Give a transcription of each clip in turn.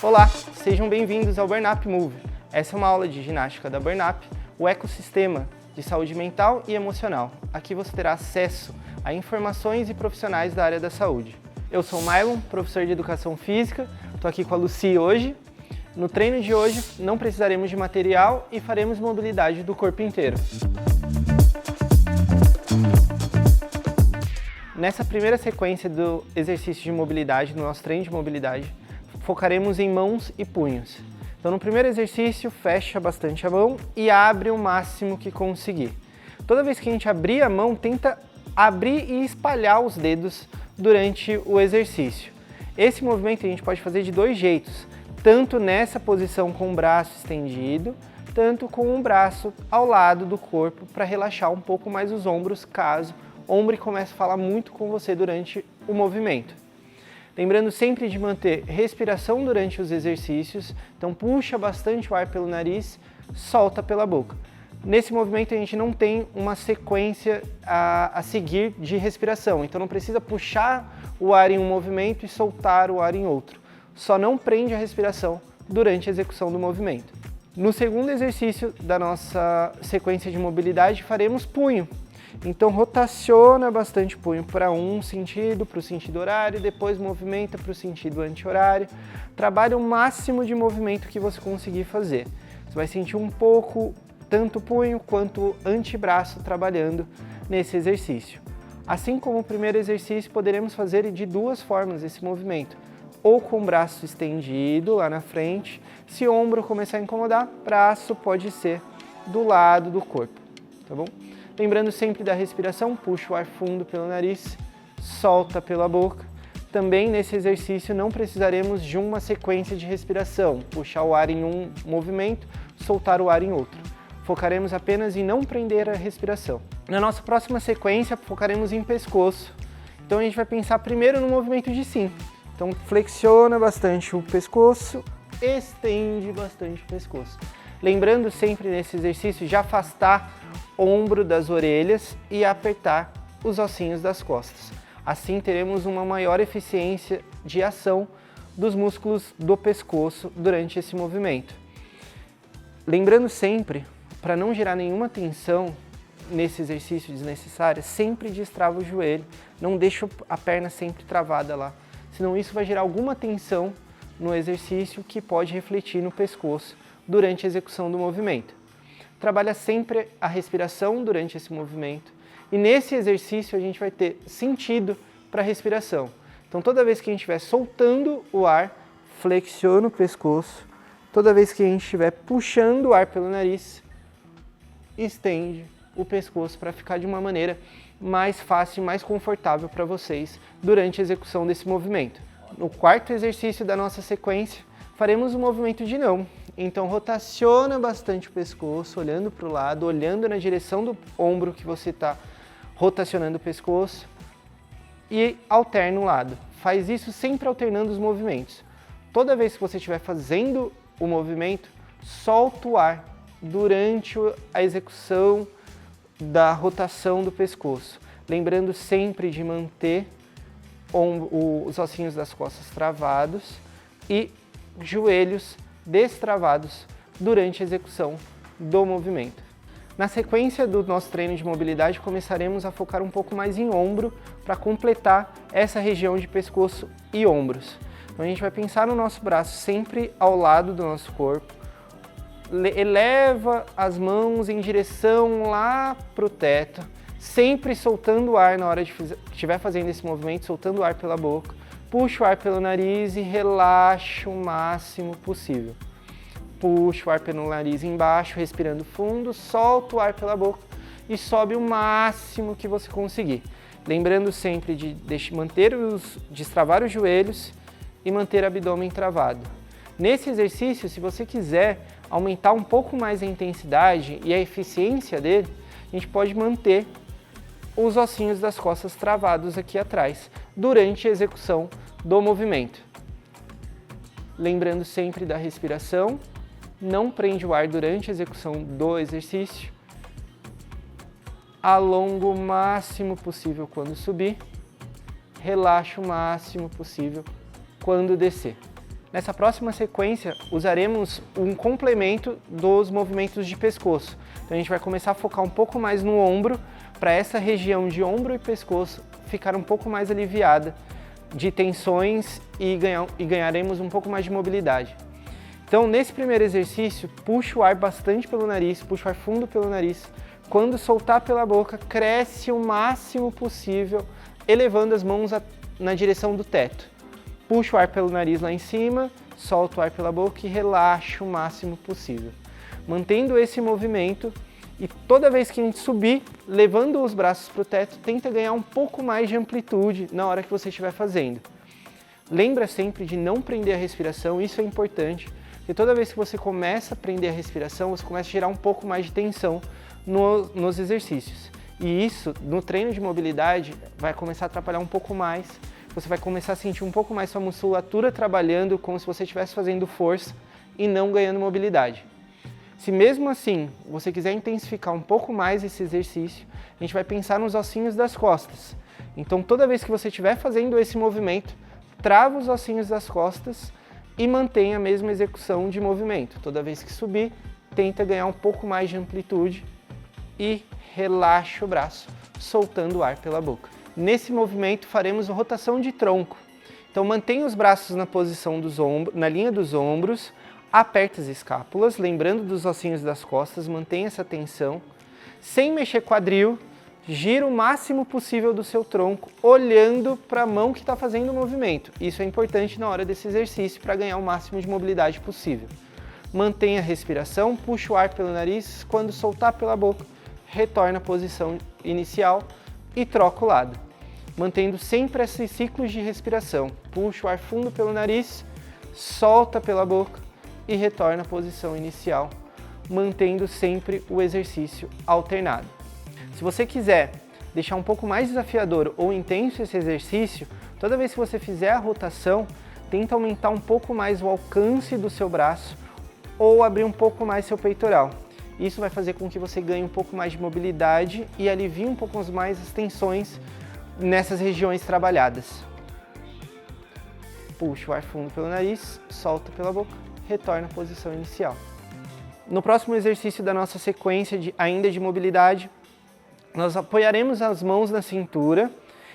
Olá, sejam bem-vindos ao Burn Up Move. Essa é uma aula de ginástica da Burn Up, o ecossistema de saúde mental e emocional. Aqui você terá acesso a informações e profissionais da área da saúde. Eu sou o Mylon, professor de Educação Física, estou aqui com a Lucy hoje. No treino de hoje não precisaremos de material e faremos mobilidade do corpo inteiro. Nessa primeira sequência do exercício de mobilidade, no nosso treino de mobilidade, focaremos em mãos e punhos. Então no primeiro exercício, fecha bastante a mão e abre o máximo que conseguir. Toda vez que a gente abrir a mão, tenta abrir e espalhar os dedos durante o exercício. Esse movimento a gente pode fazer de dois jeitos, tanto nessa posição com o braço estendido, tanto com o braço ao lado do corpo para relaxar um pouco mais os ombros, caso o ombro comece a falar muito com você durante o movimento. Lembrando sempre de manter respiração durante os exercícios, então puxa bastante o ar pelo nariz, solta pela boca. Nesse movimento a gente não tem uma sequência a seguir de respiração, então não precisa puxar o ar em um movimento e soltar o ar em outro. Só não prende a respiração durante a execução do movimento. No segundo exercício da nossa sequência de mobilidade faremos punho. Então rotaciona bastante o punho para um sentido, para o sentido horário, depois movimenta para o sentido anti-horário. Trabalha o máximo de movimento que você conseguir fazer. Você vai sentir um pouco tanto o punho quanto o antebraço trabalhando nesse exercício. Assim como o primeiro exercício, poderemos fazer de duas formas esse movimento. Ou com o braço estendido lá na frente, se o ombro começar a incomodar, braço pode ser do lado do corpo, tá bom? Lembrando sempre da respiração, puxa o ar fundo pelo nariz, solta pela boca. Também nesse exercício não precisaremos de uma sequência de respiração, puxar o ar em um movimento, soltar o ar em outro. Focaremos apenas em não prender a respiração. Na nossa próxima sequência, focaremos em pescoço. Então a gente vai pensar primeiro no movimento de sim. Então flexiona bastante o pescoço, estende bastante o pescoço. Lembrando sempre nesse exercício de afastar o ombro das orelhas e apertar os ossinhos das costas. Assim teremos uma maior eficiência de ação dos músculos do pescoço durante esse movimento. Lembrando sempre, para não gerar nenhuma tensão nesse exercício desnecessária, sempre destrava o joelho, não deixa a perna sempre travada lá, senão isso vai gerar alguma tensão no exercício que pode refletir no pescoço durante a execução do movimento. Trabalha sempre a respiração durante esse movimento e nesse exercício a gente vai ter sentido para a respiração. Então toda vez que a gente estiver soltando o ar, flexiona o pescoço. Toda vez que a gente estiver puxando o ar pelo nariz, estende o pescoço para ficar de uma maneira mais fácil e mais confortável para vocês durante a execução desse movimento. No quarto exercício da nossa sequência, faremos o movimento de não. Então rotaciona bastante o pescoço, olhando para o lado, olhando na direção do ombro que você está rotacionando o pescoço e alterna o lado. Faz isso sempre alternando os movimentos. Toda vez que você estiver fazendo o movimento, solta o ar durante a execução da rotação do pescoço. Lembrando sempre de manter os ossinhos das costas travados e joelhos destravados durante a execução do movimento. Na sequência do nosso treino de mobilidade, começaremos a focar um pouco mais em ombro para completar essa região de pescoço e ombros. Então a gente vai pensar no nosso braço sempre ao lado do nosso corpo, eleva as mãos em direção lá para o teto, sempre soltando o ar na hora de estiver fazendo esse movimento, soltando o ar pela boca. Puxa o ar pelo nariz e relaxa o máximo possível. Puxa o ar pelo nariz embaixo, respirando fundo, solta o ar pela boca e sobe o máximo que você conseguir. Lembrando sempre de destravar os joelhos e manter o abdômen travado. Nesse exercício, se você quiser aumentar um pouco mais a intensidade e a eficiência dele, a gente pode manter os ossinhos das costas travados aqui atrás durante a execução do movimento. Lembrando sempre da respiração, não prende o ar durante a execução do exercício, alonga o máximo possível quando subir, relaxa o máximo possível quando descer. Nessa próxima sequência, usaremos um complemento dos movimentos de pescoço. Então a gente vai começar a focar um pouco mais no ombro, para essa região de ombro e pescoço ficar um pouco mais aliviada de tensões e ganharemos um pouco mais de mobilidade. Então, nesse primeiro exercício, puxa o ar bastante pelo nariz, puxa o ar fundo pelo nariz. Quando soltar pela boca, cresce o máximo possível, elevando as mãos na direção do teto. Puxa o ar pelo nariz lá em cima, solta o ar pela boca e relaxa o máximo possível. Mantendo esse movimento, e toda vez que a gente subir, levando os braços para o teto, tenta ganhar um pouco mais de amplitude na hora que você estiver fazendo. Lembra sempre de não prender a respiração, isso é importante. E toda vez que você começa a prender a respiração, você começa a gerar um pouco mais de tensão nos exercícios. E isso, no treino de mobilidade, vai começar a atrapalhar um pouco mais. Você vai começar a sentir um pouco mais sua musculatura trabalhando como se você estivesse fazendo força e não ganhando mobilidade. Se mesmo assim você quiser intensificar um pouco mais esse exercício, a gente vai pensar nos ossinhos das costas. Então toda vez que você estiver fazendo esse movimento, trava os ossinhos das costas e mantém a mesma execução de movimento. Toda vez que subir, tenta ganhar um pouco mais de amplitude e relaxa o braço, soltando o ar pela boca. Nesse movimento faremos rotação de tronco. Então mantenha os braços na posição dos ombros, na linha dos ombros, aperta as escápulas, lembrando dos ossinhos das costas, mantenha essa tensão, sem mexer quadril, gira o máximo possível do seu tronco, olhando para a mão que está fazendo o movimento. Isso é importante na hora desse exercício para ganhar o máximo de mobilidade possível. Mantenha a respiração, puxa o ar pelo nariz, quando soltar pela boca, retorna à posição inicial e troca o lado. Mantendo sempre esses ciclos de respiração. Puxa o ar fundo pelo nariz, solta pela boca e retorna à posição inicial, mantendo sempre o exercício alternado. Se você quiser deixar um pouco mais desafiador ou intenso esse exercício, toda vez que você fizer a rotação, tenta aumentar um pouco mais o alcance do seu braço ou abrir um pouco mais seu peitoral. Isso vai fazer com que você ganhe um pouco mais de mobilidade e alivie um pouco mais as tensões nessas regiões trabalhadas. Puxa o ar fundo pelo nariz, solta pela boca, retorna à posição inicial. No próximo exercício da nossa sequência ainda de mobilidade, nós apoiaremos as mãos na cintura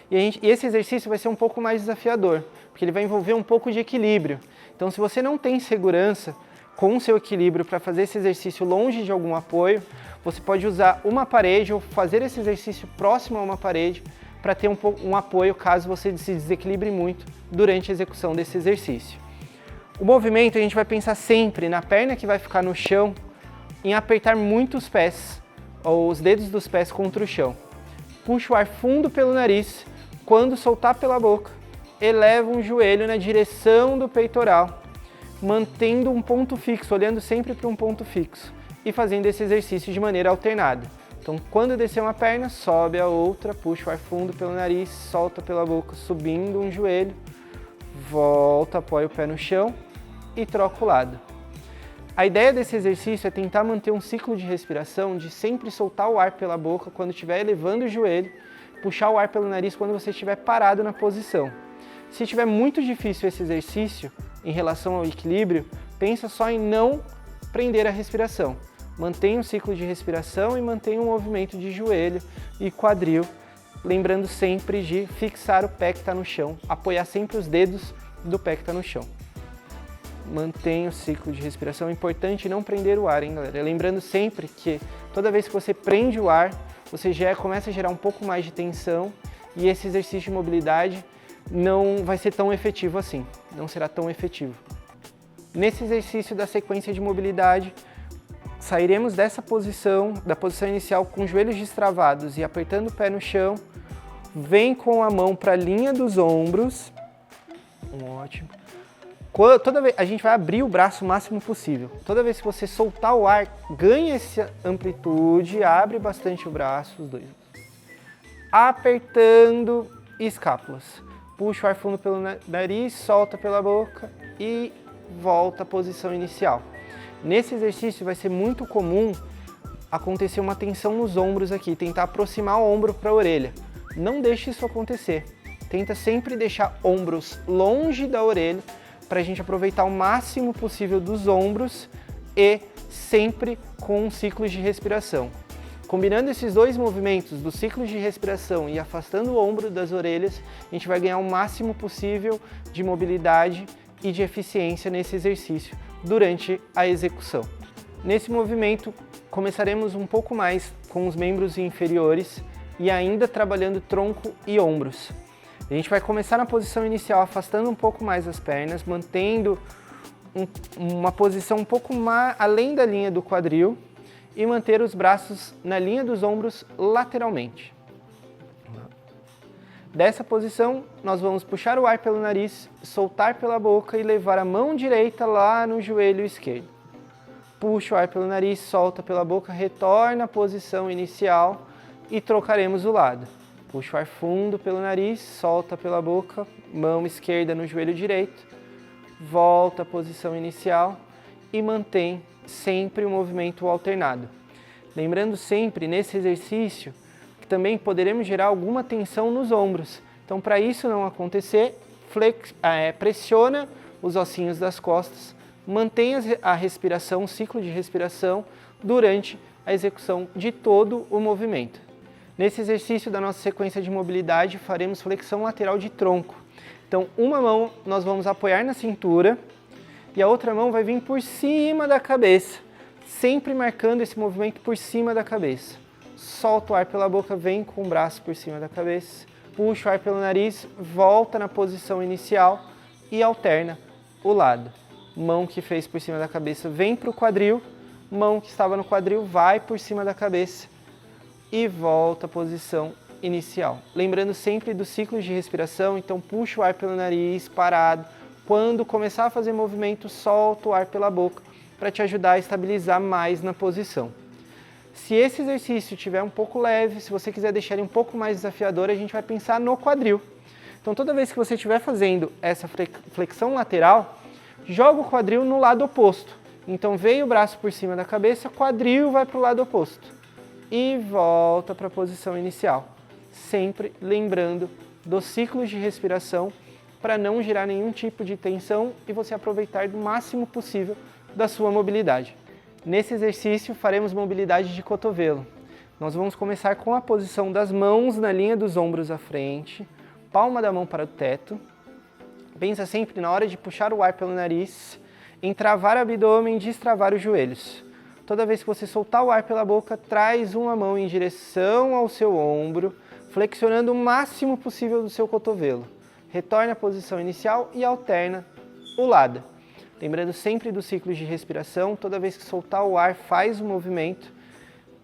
e esse exercício vai ser um pouco mais desafiador, porque ele vai envolver um pouco de equilíbrio. Então, se você não tem segurança com o seu equilíbrio para fazer esse exercício longe de algum apoio, você pode usar uma parede ou fazer esse exercício próximo a uma parede para ter um apoio caso você se desequilibre muito durante a execução desse exercício. O movimento a gente vai pensar sempre na perna que vai ficar no chão, em apertar muito os pés, ou os dedos dos pés contra o chão. Puxa o ar fundo pelo nariz, quando soltar pela boca, eleva um joelho na direção do peitoral, mantendo um ponto fixo, olhando sempre para um ponto fixo e fazendo esse exercício de maneira alternada. Então, quando descer uma perna, sobe a outra, puxa o ar fundo pelo nariz, solta pela boca, subindo um joelho, volta, apoia o pé no chão e troca o lado. A ideia desse exercício é tentar manter um ciclo de respiração, de sempre soltar o ar pela boca quando estiver elevando o joelho, puxar o ar pelo nariz quando você estiver parado na posição. Se estiver muito difícil esse exercício em relação ao equilíbrio, pensa só em não prender a respiração. Mantenha um ciclo de respiração e mantenha um movimento de joelho e quadril, lembrando sempre de fixar o pé que está no chão, apoiar sempre os dedos do pé que está no chão. Mantenha o ciclo de respiração, é importante não prender o ar, hein, galera? Lembrando sempre que toda vez que você prende o ar, você já começa a gerar um pouco mais de tensão e esse exercício de mobilidade não vai ser tão efetivo assim, não será tão efetivo. Nesse exercício da sequência de mobilidade, sairemos dessa posição, da posição inicial com os joelhos destravados e apertando o pé no chão, vem com a mão para a linha dos ombros, ótimo. Toda vez, a gente vai abrir o braço o máximo possível. Toda vez que você soltar o ar, ganha essa amplitude, abre bastante o braço, os dois. Apertando escápulas. Puxa o ar fundo pelo nariz, solta pela boca e volta à posição inicial. Nesse exercício vai ser muito comum acontecer uma tensão nos ombros aqui, tentar aproximar o ombro para a orelha. Não deixe isso acontecer. Tenta sempre deixar ombros longe da orelha, para a gente aproveitar o máximo possível dos ombros e sempre com ciclos de respiração. Combinando esses dois movimentos dos ciclos de respiração e afastando o ombro das orelhas, a gente vai ganhar o máximo possível de mobilidade e de eficiência nesse exercício durante a execução. Nesse movimento, começaremos um pouco mais com os membros inferiores e ainda trabalhando tronco e ombros. A gente vai começar na posição inicial afastando um pouco mais as pernas, mantendo uma posição um pouco mais além da linha do quadril e manter os braços na linha dos ombros lateralmente. Dessa posição, nós vamos puxar o ar pelo nariz, soltar pela boca e levar a mão direita lá no joelho esquerdo. Puxa o ar pelo nariz, solta pela boca, retorna à posição inicial e trocaremos o lado. Puxa o ar fundo pelo nariz, solta pela boca, mão esquerda no joelho direito, volta à posição inicial e mantém sempre o movimento alternado. Lembrando sempre nesse exercício que também poderemos gerar alguma tensão nos ombros. Então, para isso não acontecer, pressiona os ossinhos das costas, mantenha a respiração, o ciclo de respiração durante a execução de todo o movimento. Nesse exercício da nossa sequência de mobilidade, faremos flexão lateral de tronco. Então, uma mão nós vamos apoiar na cintura e a outra mão vai vir por cima da cabeça, sempre marcando esse movimento por cima da cabeça. Solta o ar pela boca, vem com o braço por cima da cabeça, puxa o ar pelo nariz, volta na posição inicial e alterna o lado. Mão que fez por cima da cabeça vem para o quadril, mão que estava no quadril vai por cima da cabeça e volta à posição inicial. Lembrando sempre dos ciclos de respiração, então puxa o ar pelo nariz, parado. Quando começar a fazer movimento, solta o ar pela boca para te ajudar a estabilizar mais na posição. Se esse exercício estiver um pouco leve, se você quiser deixar ele um pouco mais desafiador, a gente vai pensar no quadril. Então toda vez que você estiver fazendo essa flexão lateral, joga o quadril no lado oposto. Então veio o braço por cima da cabeça, quadril vai para o lado oposto. E volta para a posição inicial. Sempre lembrando dos ciclos de respiração para não gerar nenhum tipo de tensão e você aproveitar do máximo possível da sua mobilidade. Nesse exercício faremos mobilidade de cotovelo. Nós vamos começar com a posição das mãos na linha dos ombros à frente, palma da mão para o teto. Pensa sempre na hora de puxar o ar pelo nariz, em travar o abdômen e destravar os joelhos. Toda vez que você soltar o ar pela boca, traz uma mão em direção ao seu ombro, flexionando o máximo possível do seu cotovelo. Retorna à posição inicial e alterna o lado. Lembrando sempre dos ciclos de respiração, toda vez que soltar o ar, faz o movimento.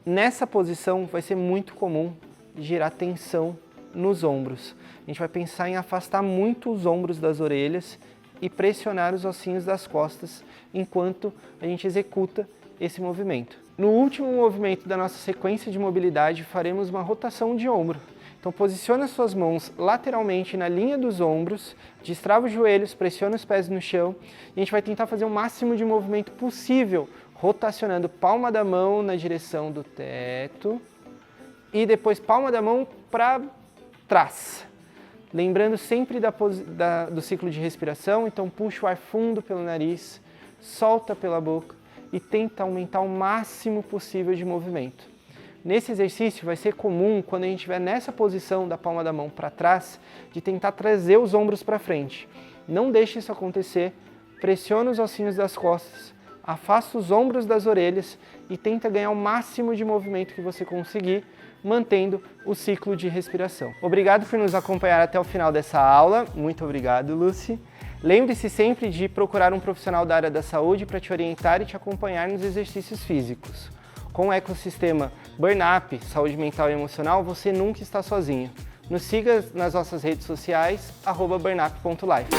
Nessa posição vai ser muito comum gerar tensão nos ombros. A gente vai pensar em afastar muito os ombros das orelhas e pressionar os ossinhos das costas enquanto a gente executa esse movimento. No último movimento da nossa sequência de mobilidade, faremos uma rotação de ombro. Então posiciona as suas mãos lateralmente na linha dos ombros, destrava os joelhos, pressiona os pés no chão e a gente vai tentar fazer o máximo de movimento possível, rotacionando palma da mão na direção do teto e depois palma da mão para trás. Lembrando sempre do ciclo de respiração, então puxa o ar fundo pelo nariz, solta pela boca e tenta aumentar o máximo possível de movimento. Nesse exercício vai ser comum, quando a gente estiver nessa posição da palma da mão para trás, de tentar trazer os ombros para frente. Não deixe isso acontecer, pressiona os ossinhos das costas, afasta os ombros das orelhas e tenta ganhar o máximo de movimento que você conseguir, mantendo o ciclo de respiração. Obrigado por nos acompanhar até o final dessa aula. Muito obrigado, Lucy. Lembre-se sempre de procurar um profissional da área da saúde para te orientar e te acompanhar nos exercícios físicos. Com o ecossistema Burnup, Saúde Mental e Emocional, você nunca está sozinho. Nos siga nas nossas redes sociais, @burnup.life.